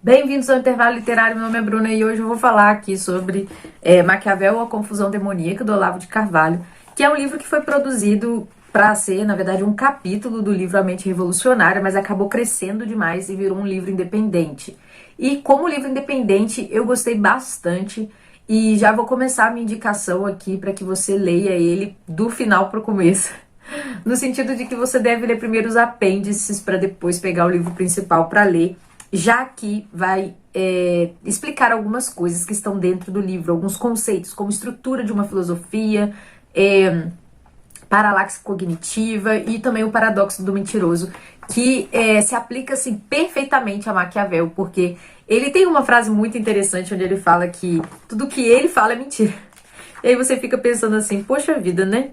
Bem-vindos ao Intervalo Literário, meu nome é Bruna e hoje eu vou falar aqui sobre Maquiavel, A Confusão Demoníaca, do Olavo de Carvalho, que é um livro que foi produzido para ser, na verdade, um capítulo do livro A Mente Revolucionária, mas acabou crescendo demais e virou um livro independente. E como livro independente, eu gostei bastante e já vou começar a minha indicação aqui para que você leia ele do final para o começo. No sentido de que você deve ler primeiro os apêndices para depois pegar o livro principal para ler, já que vai explicar algumas coisas que estão dentro do livro, alguns conceitos, como estrutura de uma filosofia, paralaxe cognitiva e também o paradoxo do mentiroso, que se aplica assim, perfeitamente a Maquiavel, porque ele tem uma frase muito interessante onde ele fala que tudo que ele fala é mentira. E aí você fica pensando assim, poxa vida, né?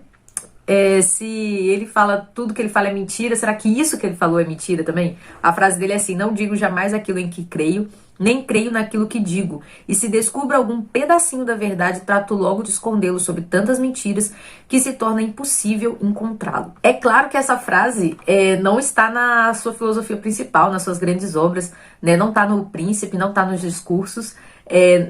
Se ele fala tudo que ele fala é mentira, será que isso que ele falou é mentira também? A frase dele é assim: não digo jamais aquilo em que creio, nem creio naquilo que digo. E se descubro algum pedacinho da verdade, trato logo de escondê-lo sob tantas mentiras que se torna impossível encontrá-lo. É claro que essa frase não está na sua filosofia principal, nas suas grandes obras, né? Não está no Príncipe, não está nos discursos.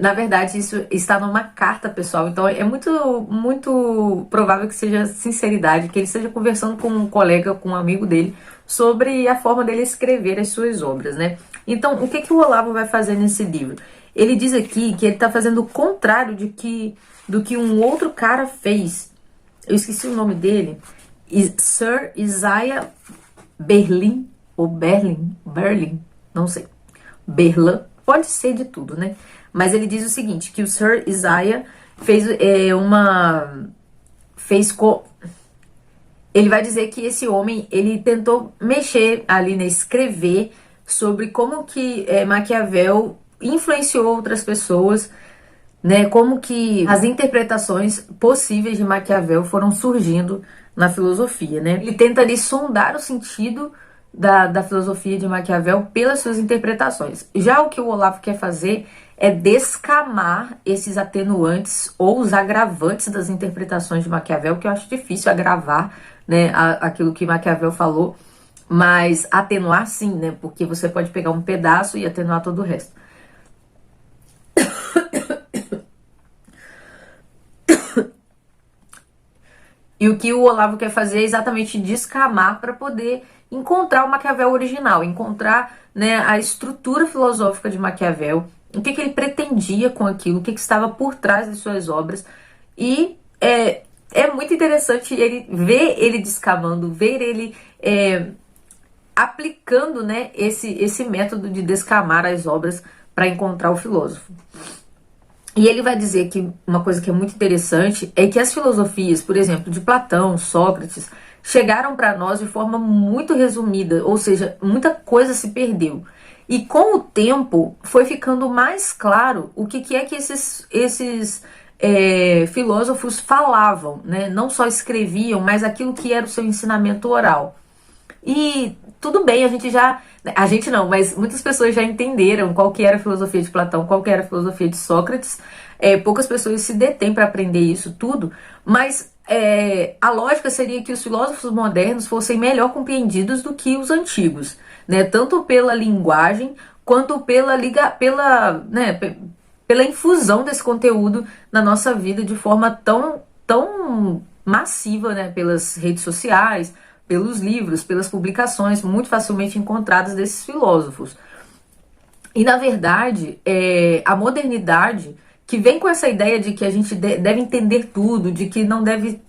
Na verdade, isso está numa carta pessoal, então é muito provável que seja sinceridade, que ele esteja conversando com um colega, com um amigo dele, sobre a forma dele escrever as suas obras, né? Então, o que o Olavo vai fazer nesse livro? Ele diz aqui que ele está fazendo o contrário do que um outro cara fez. Eu esqueci o nome dele. Sir Isaiah Berlin, ou Berlin, não sei. Berlin, pode ser de tudo, né? Mas ele diz o seguinte, que o Sir Isaiah fez ele vai dizer que esse homem, ele tentou mexer ali, né, escrever sobre como que Maquiavel influenciou outras pessoas, né, como que as interpretações possíveis de Maquiavel foram surgindo na filosofia, né? Ele tenta ali sondar o sentido da filosofia de Maquiavel pelas suas interpretações. Já o que o Olavo quer fazer é descamar esses atenuantes ou os agravantes das interpretações de Maquiavel, que eu acho difícil agravar, né, aquilo que Maquiavel falou, mas atenuar sim, né, porque você pode pegar um pedaço e atenuar todo o resto. E o que o Olavo quer fazer é exatamente descamar para poder encontrar o Maquiavel original, encontrar, né, a estrutura filosófica de Maquiavel, o que ele pretendia com aquilo, o que estava por trás de suas obras. E é muito interessante ver ele descamando, ver ele aplicando, né, esse método de descamar as obras para encontrar o filósofo. E ele vai dizer que uma coisa que é muito interessante é que as filosofias, por exemplo, de Platão, Sócrates, chegaram para nós de forma muito resumida, ou seja, muita coisa se perdeu. E com o tempo foi ficando mais claro o que é que esses filósofos falavam, né? Não só escreviam, mas aquilo que era o seu ensinamento oral. E tudo bem, a gente não, mas muitas pessoas já entenderam qual que era a filosofia de Platão, qual que era a filosofia de Sócrates. Poucas pessoas se detêm para aprender isso tudo, mas a lógica seria que os filósofos modernos fossem melhor compreendidos do que os antigos, né? Tanto pela linguagem quanto pela infusão desse conteúdo na nossa vida de forma tão massiva, né? Pelas redes sociais, pelos livros, pelas publicações muito facilmente encontradas desses filósofos. E na verdade, a modernidade, que vem com essa ideia de que a gente deve entender tudo, de que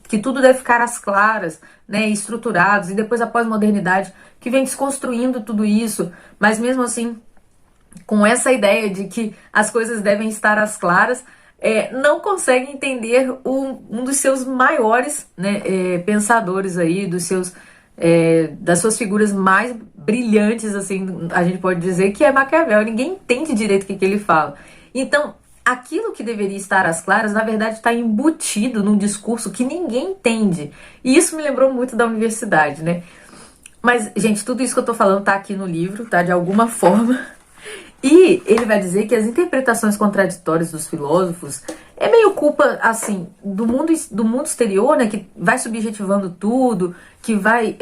que tudo deve ficar às claras, né, estruturados, e depois a pós-modernidade, que vem desconstruindo tudo isso, mas mesmo assim, com essa ideia de que as coisas devem estar às claras, não consegue entender um dos seus maiores, né, pensadores aí, das suas figuras mais brilhantes, assim, a gente pode dizer, que é Maquiavel. Ninguém entende direito o que ele fala. Então, aquilo que deveria estar às claras, na verdade, está embutido num discurso que ninguém entende. E isso me lembrou muito da universidade, né? Mas, gente, tudo isso que eu tô falando tá aqui no livro, tá? De alguma forma. E ele vai dizer que as interpretações contraditórias dos filósofos é meio culpa, assim, do mundo exterior, né, que vai subjetivando tudo, que vai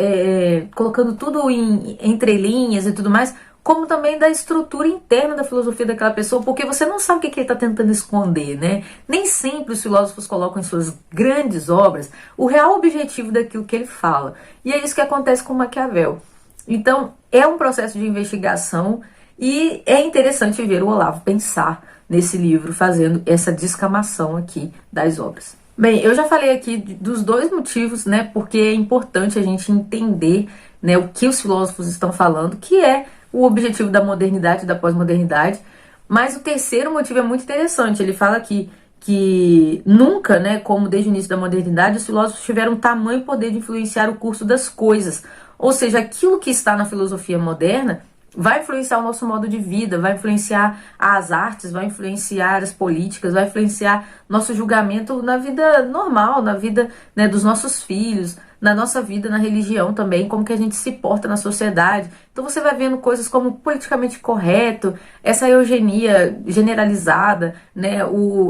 colocando tudo em entrelinhas e tudo mais, como também da estrutura interna da filosofia daquela pessoa, porque você não sabe o que ele está tentando esconder, né? Nem sempre os filósofos colocam em suas grandes obras o real objetivo daquilo que ele fala. E é isso que acontece com Maquiavel. Então, é um processo de investigação e é interessante ver o Olavo pensar nesse livro, fazendo essa descamação aqui das obras. Bem, eu já falei aqui dos dois motivos, né, porque é importante a gente entender, né, o que os filósofos estão falando, que é o objetivo da modernidade e da pós-modernidade. Mas o terceiro motivo é muito interessante. Ele fala que nunca, né, como desde o início da modernidade, os filósofos tiveram tamanho poder de influenciar o curso das coisas. Ou seja, aquilo que está na filosofia moderna vai influenciar o nosso modo de vida, vai influenciar as artes, vai influenciar as políticas, vai influenciar nosso julgamento na vida normal, na vida, né, dos nossos filhos, na nossa vida, na religião também, como que a gente se porta na sociedade. Então você vai vendo coisas como politicamente correto, essa eugenia generalizada, né,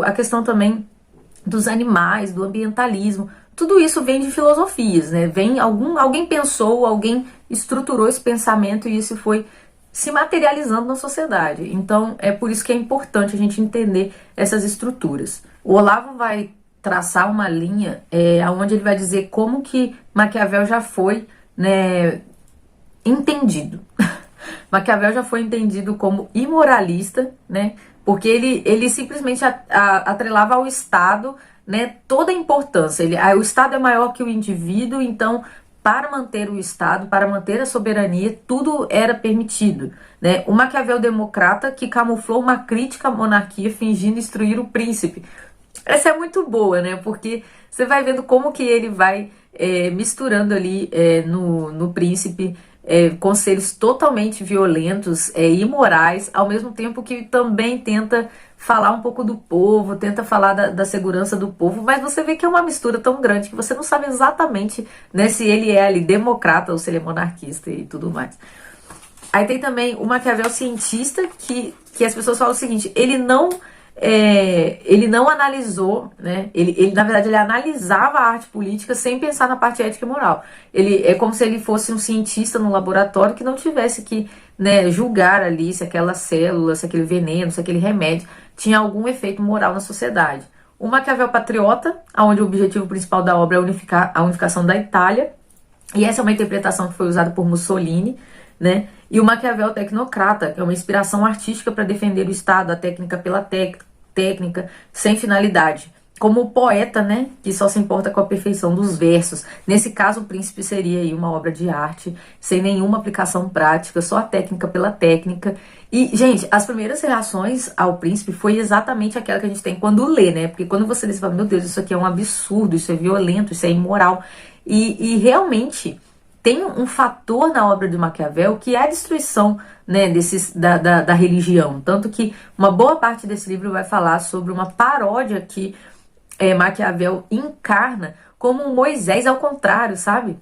a questão também dos animais, do ambientalismo. Tudo isso vem de filosofias, né? Alguém pensou, alguém estruturou esse pensamento e isso foi se materializando na sociedade. Então, é por isso que é importante a gente entender essas estruturas. O Olavo vai traçar uma linha onde ele vai dizer como que Maquiavel já foi, né, entendido. Maquiavel já foi entendido como imoralista, né, porque ele simplesmente atrelava ao Estado, né, toda a importância. O Estado é maior que o indivíduo, então para manter o Estado, para manter a soberania, tudo era permitido, né? O Maquiavel democrata que camuflou uma crítica à monarquia fingindo instruir o príncipe. Essa é muito boa, né? Porque você vai vendo como que ele vai misturando ali no príncipe conselhos totalmente violentos, imorais, ao mesmo tempo que também tenta falar um pouco do povo, tenta falar da segurança do povo, mas você vê que é uma mistura tão grande que você não sabe exatamente, né, se ele é ali democrata ou se ele é monarquista e tudo mais. Aí tem também o Maquiavel cientista, que as pessoas falam o seguinte, ele não analisou, né? Ele na verdade ele analisava a arte política sem pensar na parte ética e moral. Ele é como se ele fosse um cientista no laboratório que não tivesse que, né, julgar ali se aquela célula, se aquele veneno, se aquele remédio tinha algum efeito moral na sociedade. O Maquiavel patriota, onde o objetivo principal da obra é a unificação da Itália, e essa é uma interpretação que foi usada por Mussolini, né? E o Maquiavel tecnocrata, que é uma inspiração artística para defender o Estado, a técnica pela técnica, sem finalidade. Como o poeta, né, que só se importa com a perfeição dos versos. Nesse caso, o Príncipe seria aí uma obra de arte, sem nenhuma aplicação prática, só a técnica pela técnica. E, gente, as primeiras reações ao Príncipe foi exatamente aquela que a gente tem quando lê, né? Porque quando você lê, você fala, meu Deus, isso aqui é um absurdo, isso é violento, isso é imoral. E realmente tem um fator na obra de Maquiavel que é a destruição, né, da religião. Tanto que uma boa parte desse livro vai falar sobre uma paródia que Maquiavel encarna como um Moisés ao contrário, sabe?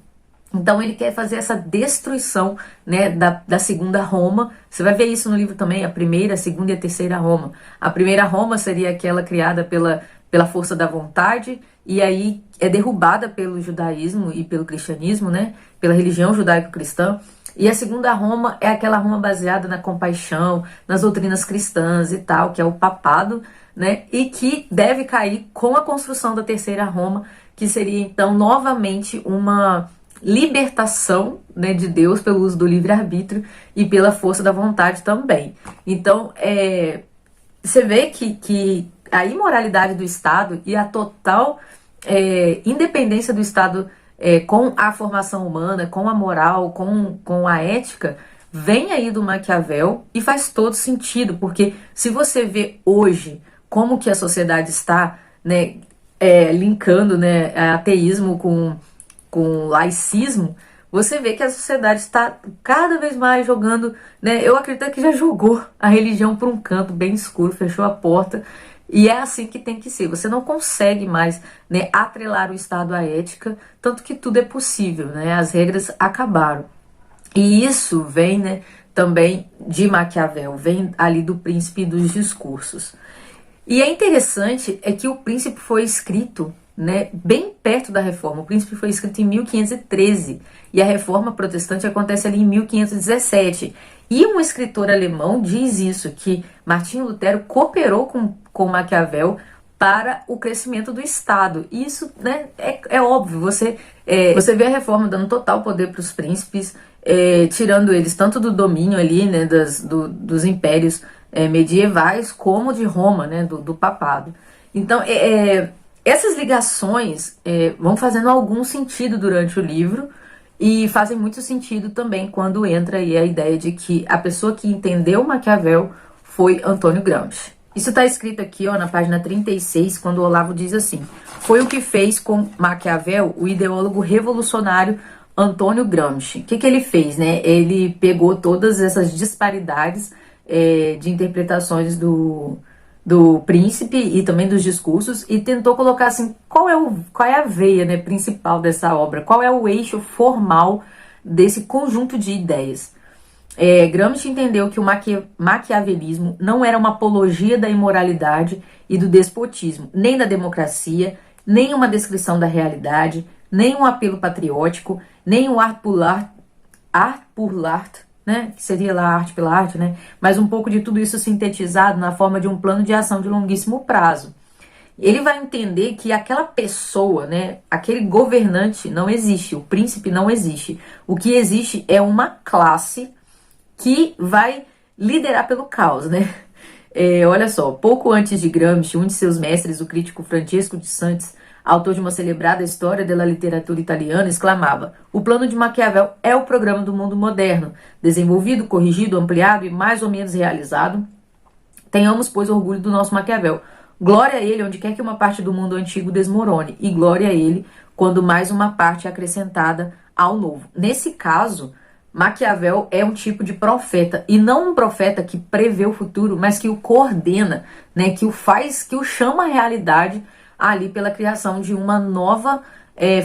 Então ele quer fazer essa destruição, né, da segunda Roma. Você vai ver isso no livro também, a primeira, a segunda e a terceira Roma. A primeira Roma seria aquela criada pela força da vontade, e aí é derrubada pelo judaísmo e pelo cristianismo, né, pela religião judaico-cristã. E a segunda Roma é aquela Roma baseada na compaixão, nas doutrinas cristãs e tal, que é o papado, né, e que deve cair com a construção da terceira Roma, que seria então novamente uma libertação, né, de Deus pelo uso do livre-arbítrio e pela força da vontade também. Então, você vê que a imoralidade do Estado e a total independência do Estado com a formação humana, com a moral, com a ética, vem aí do Maquiavel e faz todo sentido, porque se você vê hoje como que a sociedade está, né, linkando, né, ateísmo com laicismo, você vê que a sociedade está cada vez mais jogando, né, eu acredito que já jogou a religião para um canto bem escuro, fechou a porta, e é assim que tem que ser. Você não consegue mais, né, atrelar o Estado à ética, tanto que tudo é possível, né, as regras acabaram. E isso vem, né, também de Maquiavel, vem ali do Príncipe e dos discursos. E é interessante que o Príncipe foi escrito, né, bem perto da Reforma. O Príncipe foi escrito em 1513 e a Reforma Protestante acontece ali em 1517. E um escritor alemão diz isso, que Martinho Lutero cooperou com Maquiavel para o crescimento do Estado. E isso, né, é óbvio, você vê a reforma dando total poder para os príncipes, tirando eles tanto do domínio ali, né, dos impérios medievais, como de Roma, né, do papado. Então, essas ligações vão fazendo algum sentido durante o livro, e fazem muito sentido também quando entra aí a ideia de que a pessoa que entendeu Maquiavel foi Antônio Gramsci. Isso está escrito aqui, ó, na página 36, quando o Olavo diz assim: foi o que fez com Maquiavel o ideólogo revolucionário Antônio Gramsci. O que ele fez, né? Ele pegou todas essas disparidades de interpretações do príncipe e também dos discursos e tentou colocar assim, qual é a veia, né, principal dessa obra, qual é o eixo formal desse conjunto de ideias. Gramsci entendeu que o maquiavelismo não era uma apologia da imoralidade e do despotismo, nem da democracia, nem uma descrição da realidade, nem um apelo patriótico, nem um art pour l'art, né, que seria lá a arte pela arte, né, mas um pouco de tudo isso sintetizado na forma de um plano de ação de longuíssimo prazo. Ele vai entender que aquela pessoa, né, aquele governante não existe, o príncipe não existe. O que existe é uma classe que vai liderar pelo caos, né? Olha só, pouco antes de Gramsci, um de seus mestres, o crítico Francesco de Santis, autor de uma celebrada história da literatura italiana, exclamava: o plano de Maquiavel é o programa do mundo moderno, desenvolvido, corrigido, ampliado e mais ou menos realizado. Tenhamos, pois, orgulho do nosso Maquiavel. Glória a ele onde quer que uma parte do mundo antigo desmorone, e glória a ele quando mais uma parte é acrescentada ao novo. Nesse caso, Maquiavel é um tipo de profeta, e não um profeta que prevê o futuro, mas que o coordena, né, que o chama à realidade ali pela criação de uma nova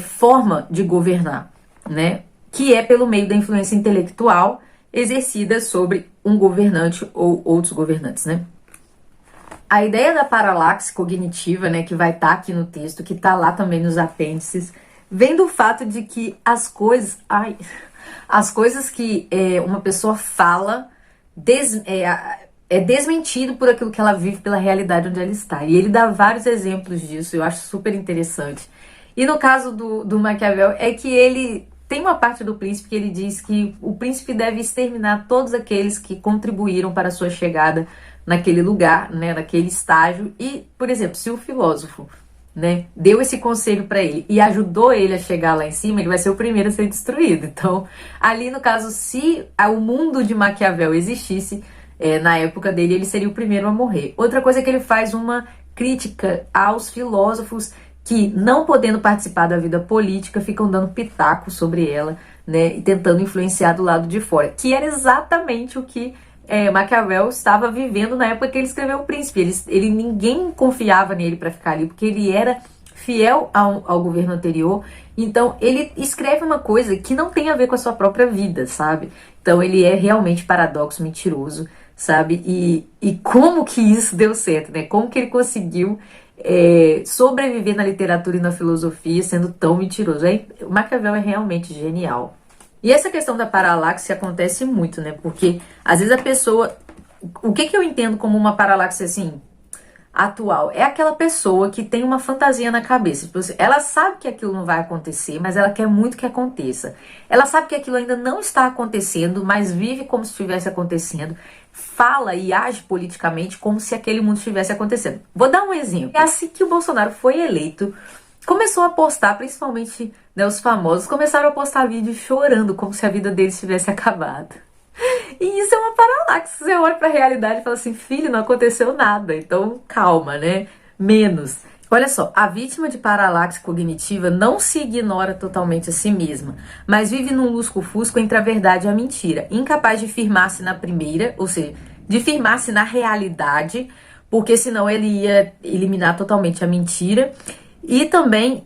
forma de governar, né, que é pelo meio da influência intelectual exercida sobre um governante ou outros governantes, né. A ideia da paralaxe cognitiva, né, que vai estar aqui no texto, que está lá também nos apêndices, vem do fato de que as coisas que uma pessoa fala é desmentido por aquilo que ela vive, pela realidade onde ela está. E ele dá vários exemplos disso, eu acho super interessante. E no caso do Maquiavel, é que ele tem uma parte do príncipe que ele diz que o príncipe deve exterminar todos aqueles que contribuíram para a sua chegada naquele lugar, né, naquele estágio. E, por exemplo, se o filósofo, né, deu esse conselho para ele e ajudou ele a chegar lá em cima, ele vai ser o primeiro a ser destruído. Então, ali no caso, se o mundo de Maquiavel existisse na época dele, ele seria o primeiro a morrer. Outra coisa é que ele faz uma crítica aos filósofos que, não podendo participar da vida política, ficam dando pitaco sobre ela, né, e tentando influenciar do lado de fora, que era exatamente o que Maquiavel estava vivendo na época que ele escreveu O Príncipe. Ninguém confiava nele para ficar ali, porque ele era fiel ao governo anterior. Então ele escreve uma coisa que não tem a ver com a sua própria vida, sabe? Então ele é realmente paradoxo, mentiroso, sabe? E como que isso deu certo, né? Como que ele conseguiu sobreviver na literatura e na filosofia sendo tão mentiroso? O Maquiavel é realmente genial. E essa questão da paralaxe acontece muito, né? Porque às vezes a pessoa... O que eu entendo como uma paralaxe assim, atual? É aquela pessoa que tem uma fantasia na cabeça. Ela sabe que aquilo não vai acontecer, mas ela quer muito que aconteça. Ela sabe que aquilo ainda não está acontecendo, mas vive como se estivesse acontecendo. Fala e age politicamente como se aquele mundo estivesse acontecendo. Vou dar um exemplo. É assim que o Bolsonaro foi eleito, começou a postar, principalmente, né, os famosos, começaram a postar vídeos chorando, como se a vida deles tivesse acabado. E isso é uma paralaxe. Você olha pra realidade e fala assim: filho, não aconteceu nada, então calma, né? Menos. Olha só, a vítima de paralaxe cognitiva não se ignora totalmente a si mesma, mas vive num lusco-fusco entre a verdade e a mentira, incapaz de firmar-se na primeira, ou seja, de firmar-se na realidade, porque senão ele ia eliminar totalmente a mentira. E também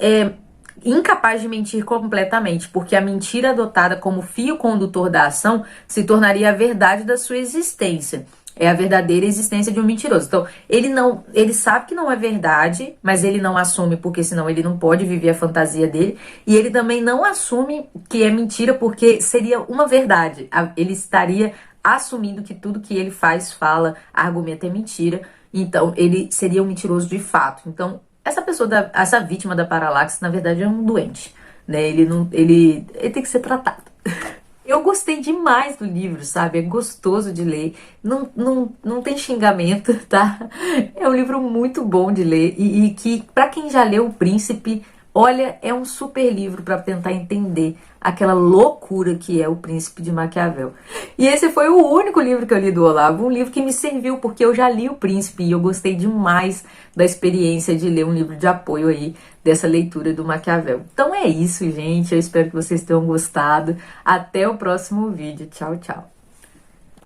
incapaz de mentir completamente, porque a mentira adotada como fio condutor da ação se tornaria a verdade da sua existência. É a verdadeira existência de um mentiroso. Então, ele sabe que não é verdade, mas ele não assume, porque senão ele não pode viver a fantasia dele. E ele também não assume que é mentira, porque seria uma verdade. Ele estaria assumindo que tudo que ele faz, fala, argumenta é mentira. Então, ele seria um mentiroso de fato. Então, essa pessoa, essa vítima da paralaxe, na verdade, é um doente, né? Ele tem que ser tratado. Eu gostei demais do livro, sabe? É gostoso de ler. Não tem xingamento, tá? É um livro muito bom de ler. E que, pra quem já leu O Príncipe, olha, é um super livro para tentar entender aquela loucura que é O Príncipe de Maquiavel. E esse foi o único livro que eu li do Olavo, um livro que me serviu, porque eu já li O Príncipe e eu gostei demais da experiência de ler um livro de apoio aí dessa leitura do Maquiavel. Então é isso, gente. Eu espero que vocês tenham gostado. Até o próximo vídeo. Tchau, tchau.